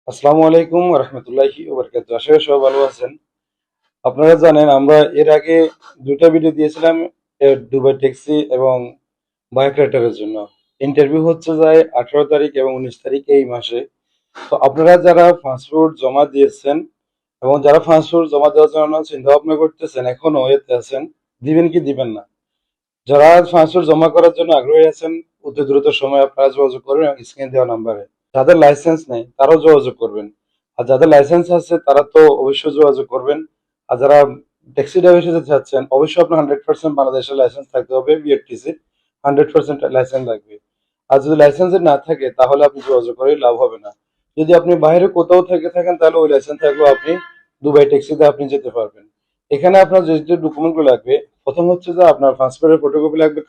আসসালামু আলাইকুম রহমতুল্লাহি ওবরকাত। আশা করি সবাই ভালো আছেন। আপনারা জানেন আমরা এর আগে দুইটা ভিডিও দিয়েছিলাম দুবাই ট্যাক্সি এবং বাইক রাইডারের জন্য। ইন্টারভিউ হচ্ছে যায় 18 তারিখ এবং 19 তারিখ এই মাসে। তো আপনারা যারা পাসপোর্ট জমা দিয়েছেন এবং যারা পাসপোর্ট জমা দেওয়ার জন্য চিন্তা ভাবনা করতেছেন, এখনো এতে আছেন, দিবেন কি দিবেন না, যারা পাসপোর্ট জমা করার জন্য আগ্রহী আছেন, অতি দ্রুত সময় আপনারা যোগাযোগ করবেন এবং স্ক্রিনে দেওয়া নাম্বারে। যাদের লাইসেন্স নেই তারাও যোগাযোগ করবেন, আর যাদের লাইসেন্স আছে তারা তো অবশ্যই যোগাযোগ করবেন। আর যারা ট্যাক্সি ড্রাইভার হিসেবে চাচ্ছেন, অবশ্যই আপনার 100% বাংলাদেশের লাইসেন্স থাকতে হবে, বিআরটিসি 100% লাইসেন্স লাগবে। আর যদি লাইসেন্স না থাকে তাহলে আপনি যোগাযোগ করে লাভ হবে না। যদি আপনি বাইরে কোথাও থেকে থাকেন তাহলে ওই লাইসেন্স থাকলেও আপনি দুবাই ট্যাক্সিতে আপনি যেতে পারবেন। এখানে আপনার যে যে ডকুমেন্টগুলো লাগবে, প্রথম হচ্ছে যে আপনার পাসপোর্টের ফটোকপি লাগবে,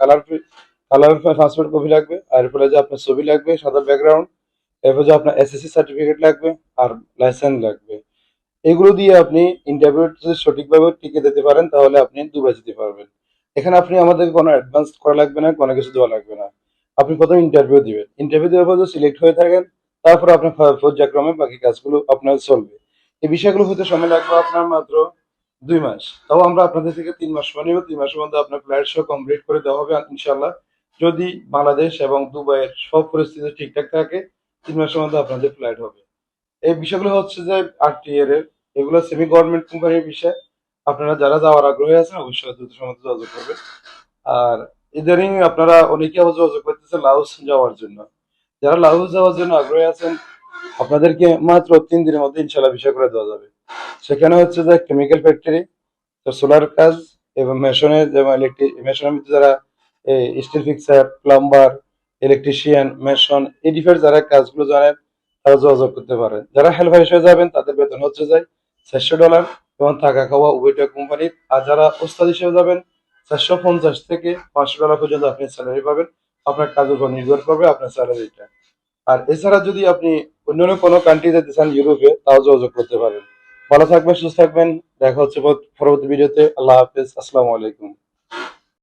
কালার পাসপোর্ট কপি লাগবে, আর এরপরে যে আপনার ছবি লাগবে, সাদা ব্যাকগ্রাউন্ড, এরপর যে আপনার এসএসসি সার্টিফিকেট লাগবে, আর লাইসেন্স লাগবে। এগুলো দিয়ে আপনি ইন্টারভিউ যদি সঠিকভাবে টিকে দিতে পারেন তাহলে আপনি দুবাই যেতে পারবেন। এখানে আপনি আমাদেরকে কোনো অ্যাডভান্স করা লাগবে না, কোনো কিছু দেওয়া লাগবে না। আপনি প্রথমে ইন্টারভিউ দিবেন, ইন্টারভিউ দেওয়ার পর যদি সিলেক্ট হয়ে থাকেন, তারপর আপনার পর্যায়ক্রমে বাকি কাজগুলো আপনার চলবে। এই বিষয়গুলো হতে সময় লাগবে আপনার মাত্র 2 মাস। তাও আমরা আপনাদের থেকে 3 মাস সময় নিব, 3 মাসের মধ্যে আপনার ফ্লাইট সহ কমপ্লিট করে দেওয়া হবে ইনশাল্লাহ। যদি বাংলাদেশ এবং দুবাইয়ের সব পরিস্থিতি ঠিকঠাক থাকে, 3 মাসের মধ্যে আপনাদের ফ্লাইট হবে। এই বিষয়গুলো হচ্ছে যে RTA এর, এগুলো সেমি গভর্নমেন্ট কোম্পানির বিষয়। আপনারা যারা যাওয়ার আগ্রহী আছেন অবশ্যই দ্রুত সময় যোগাযোগ করবেন। আর ইদানিং আপনারা অনেকে আবার যোগাযোগ করতেছে লাওস যাওয়ার জন্য। যারা লাওস যাওয়ার জন্য আগ্রহী আছেন, আপনাদেরকে মাত্র 3 দিনের মধ্যে ইনশাল্লাহ বিষয় করে দেওয়া যাবে। সেখানে হচ্ছে যে কেমিক্যাল ফ্যাক্টরি, তো সোলার কাজ এবং মেশনের, যেমন মেশনের মধ্যে যারা still fixer, plumber, electrician, mason, এই ডিফারেন্ট যারা কাজগুলো জানেন তারা যোগাযোগ করতে পারে। যারা হেল্পার হিসেবে যাবেন তাদের বেতন হচ্ছে যায় $400 এবং থাকা খাওয়া উভয়টা কোম্পানির। আর যারা ওস্তাদ হিসেবে যাবেন, 450 থেকে $500 পর্যন্ত আপনি স্যালারি পাবেন। আপনার কাজের উপর নির্ভর করবে আপনার স্যালারিটা। আর এছাড়া যদি আপনি অন্যান্য কোনো কান্ট্রি যেতে চান, ইউরোপে, তাও যোগাযোগ করতে পারেন। ভালো থাকবেন, সুস্থ থাকবেন। দেখা হচ্ছে পরবর্তী ভিডিওতে। আল্লাহ হাফেজ, আসসালামু আলাইকুম।